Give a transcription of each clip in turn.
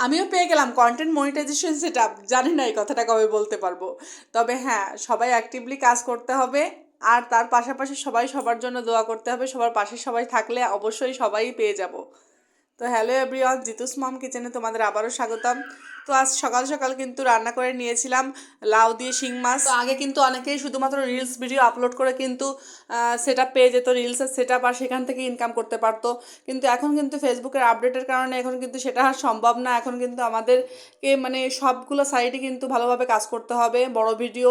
আমিও পেয়ে গেলাম কন্টেন্ট মনিটাইজেশন সেটআপ, জানি না এই কথাটা কবে বলতে পারবো। তবে হ্যাঁ, সবাই অ্যাক্টিভলি কাজ করতে হবে। আর তার পাশাপাশি সবাই সবার জন্য দোয়া করতে হবে, সবার পাশে সবাই থাকলে অবশ্যই সবাই পেয়ে যাব। তো হ্যালো এভরিওয়ান, জিতুস মম কিচেনে তোমাদের আবারও স্বাগতম। তো আজ সকাল সকাল কিন্তু রান্না করে নিয়েছিলাম লাউ দিয়ে শিং মাছ। তো আগে কিন্তু অনেকেই শুধুমাত্র রিলস ভিডিও আপলোড করে কিন্তু সেট আপ পেয়ে যেত, রিলসের সেট আপ, আর সেখান থেকে ইনকাম করতে পারতো। কিন্তু এখন কিন্তু ফেসবুকের আপডেটের কারণে এখন কিন্তু সেটা আর সম্ভব না। এখন কিন্তু আমাদেরকে মানে সবগুলো সাইডে কিন্তু ভালোভাবে কাজ করতে হবে। বড় ভিডিও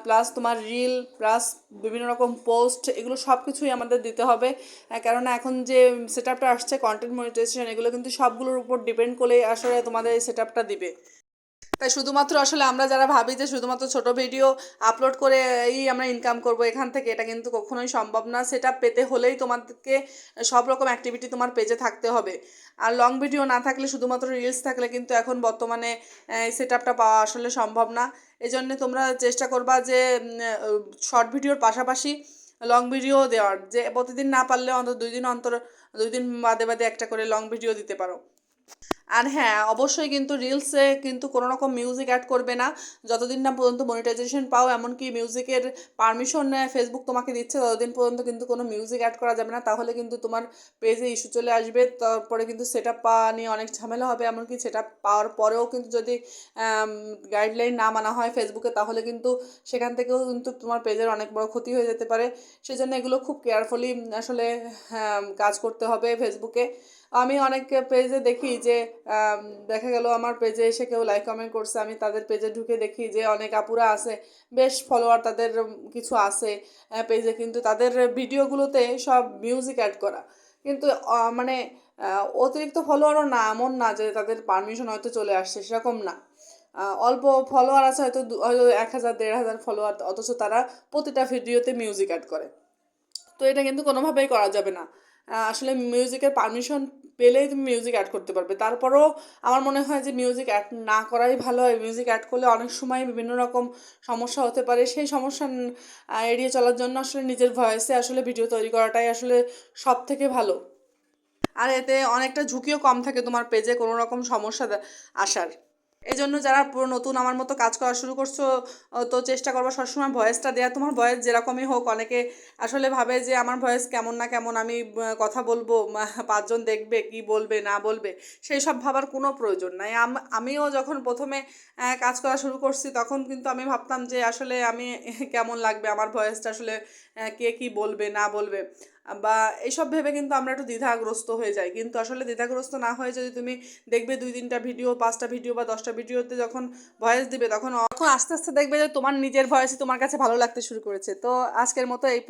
প্লাস তোমার রিল প্লাস বিভিন্ন রকম পোস্ট, এগুলো সব কিছুই আমাদের দিতে হবে। কেননা এখন যে সেট আপটা আসছে কন্টেন্ট মনিটাইজেশন, এগুলো কিন্তু সবগুলোর উপর ডিপেন্ড করে আসলে তোমাদের এই সেট আপটা দিবে। তাই শুধুমাত্র আসলে আমরা যারা ভাবি যে শুধুমাত্র ছোট ভিডিও আপলোড করে আমরা ইনকাম করব এখান থেকে, এটা কিন্তু কখনোই সম্ভব না। সেটা পেতে হলেই তোমাদেরকে সব রকম অ্যাক্টিভিটি তোমার পেজে থাকতে হবে। আর লং ভিডিও না থাকলে, শুধুমাত্র রিলস থাকলে কিন্তু এখন বর্তমানে সেট আপটা পাওয়া আসলে সম্ভব না। এই জন্য তোমরা চেষ্টা করবা যে শর্ট ভিডিওর পাশাপাশি লং ভিডিও দেওয়ার, যে প্রতিদিন না পারলে অন্তত 2 দিন অন্তর, 2 দিন বাদে বাদে একটা করে লং ভিডিও দিতে পারো। আর হ্যাঁ, অবশ্যই কিন্তু রিলসে কিন্তু কোনো রকম মিউজিক অ্যাড করবে না যতদিন না পর্যন্ত মনিটাইজেশন পাও। এমনকি মিউজিকের পারমিশন ফেসবুক তোমাকে দিচ্ছে ততদিন পর্যন্ত কিন্তু কোনো মিউজিক অ্যাড করা যাবে না, তাহলে কিন্তু তোমার পেজে ইস্যু চলে আসবে। তারপরে কিন্তু সেট আপ পাওয়া নিয়ে অনেক ঝামেলা হবে। এমনকি সেট আপ পাওয়ার পরেও কিন্তু যদি গাইডলাইন না মানা হয় ফেসবুকে, তাহলে কিন্তু সেখান থেকেও কিন্তু তোমার পেজের অনেক বড় ক্ষতি হয়ে যেতে পারে। সেই জন্য এগুলো খুব কেয়ারফুলি আসলে কাজ করতে হবে ফেসবুকে। আমি অনেক পেজে দেখি যে আম, দেখা গেল আমার পেজে এসে কেউ লাইক কমেন্ট করছে, আমি তাদের পেজে ঢুকে দেখি যে অনেক আপুরা আছে, বেশ ফলোয়ার তাদের কিছু আছে পেজে, কিন্তু তাদের ভিডিওগুলোতে সব মিউজিক অ্যাড করা। কিন্তু মানে অতিরিক্ত ফলোয়ারও না, এমন না যে তাদের পারমিশন হয়তো চলে আসছে, সেরকম না। অল্প ফলোয়ার আছে, হয়তো হয়তো 1,000 1,500 ফলোয়ার, অথচ তারা প্রতিটা ভিডিওতে মিউজিক অ্যাড করে। তো এটা কিন্তু কোনোভাবেই করা যাবে না। আসলে মিউজিকের পারমিশন পেলেই তুমি মিউজিক অ্যাড করতে পারবে। তারপরেও আমার মনে হয় যে মিউজিক অ্যাড না করাই ভালো হয়। মিউজিক অ্যাড করলে অনেক সময় বিভিন্ন রকম সমস্যা হতে পারে। সেই সমস্যা এড়িয়ে চলার জন্য আসলে নিজের ভয়েসে আসলে ভিডিও তৈরি করাটাই আসলে সব থেকে ভালো। আর এতে অনেকটা ঝুঁকিও কম থাকে তোমার পেজে কোনো রকম সমস্যা আসার। এই জন্য যারা পুরো নতুন আমার মতো কাজ করা শুরু করছো, তো চেষ্টা করবো সবসময় ভয়েসটা দেওয়া। তোমার ভয়েস যেরকমই হোক, অনেকে আসলে ভাবে যে আমার ভয়েস কেমন না কেমন, আমি কথা বলবো 5 জন দেখবে, কি বলবে না বলবে, সেই সব ভাবার কোনো প্রয়োজন নাই। আমিও যখন প্রথমে কাজ করা শুরু করছি, তখন কিন্তু আমি ভাবতাম যে আসলে আমি কেমন লাগবে, আমার ভয়েসটা আসলে কে কি বলবে না বলবে, বা এইসব ভেবে কিন্তু আমরা একটু দ্বিধাগ্রস্ত হয়ে যাই। কিন্তু আসলে দ্বিধাগ্রস্ত না হয়ে যদি তুমি দেখবে 2-3টা ভিডিও, 5টা ভিডিও বা 10টা ভিডিওতে যখন ভয়েস দিবে, তখন আস্তে আস্তে দেখবে যে তোমার নিজের ভয়েসই তোমার কাছে ভালো লাগতে শুরু করেছে। তো আজকের মতো এই